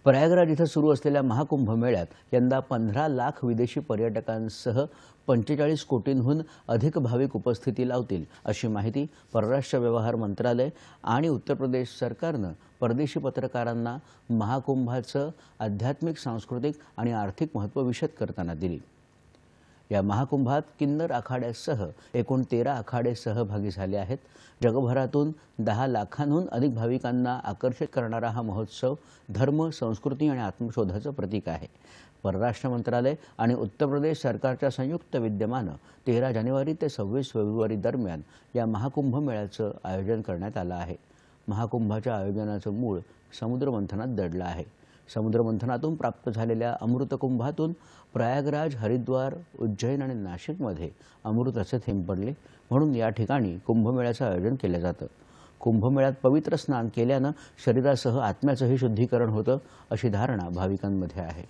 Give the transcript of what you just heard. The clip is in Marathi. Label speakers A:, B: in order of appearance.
A: प्रयागराज इथं सुरू असलेल्या महाकुंभ मेळ्यात यंदा 15 लाख विदेशी पर्यटकांसह 45 कोटींहून अधिक भाविक उपस्थिती लावतील अशी माहिती परराष्ट्र व्यवहार मंत्रालय आणि उत्तर प्रदेश सरकारनं परदेशी पत्रकारांना महाकुंभाचं आध्यात्मिक, सांस्कृतिक आणि आर्थिक महत्त्व विशद करताना दिली। या महाकुंभात किन्नर आखाड्यासह एकूण 13 आखाडे सहभागी झाले आहेत। जगभरातून 10 लाखांहून अधिक भाविकांना आकर्षित करणारा हा महोत्सव धर्म, संस्कृती आणि आत्मशोधाचं प्रतीक आहे। परराष्ट्र मंत्रालय आणि उत्तर प्रदेश सरकारच्या संयुक्त विद्यमानं 13 जानेवारी ते 26 फेब्रुवारी दरम्यान या महाकुंभ मेळ्याचं आयोजन करण्यात आलं आहे। महाकुंभाच्या आयोजनाचं मूळ समुद्रमंथनात दडलं आहे। समुद्रमंथनातून प्राप्त झालेल्या अमृतकुंभातून प्रयागराज, हरिद्वार, उज्जैन आणि नाशिकमध्ये अमृताचे थेंब पडले, म्हणून या ठिकाणी कुंभमेळ्याचं आयोजन केलं जातं। कुंभमेळ्यात पवित्र स्नान केल्यानं शरीरासह आत्म्याचंही शुद्धीकरण होतं अशी धारणा भाविकांमध्ये आहे।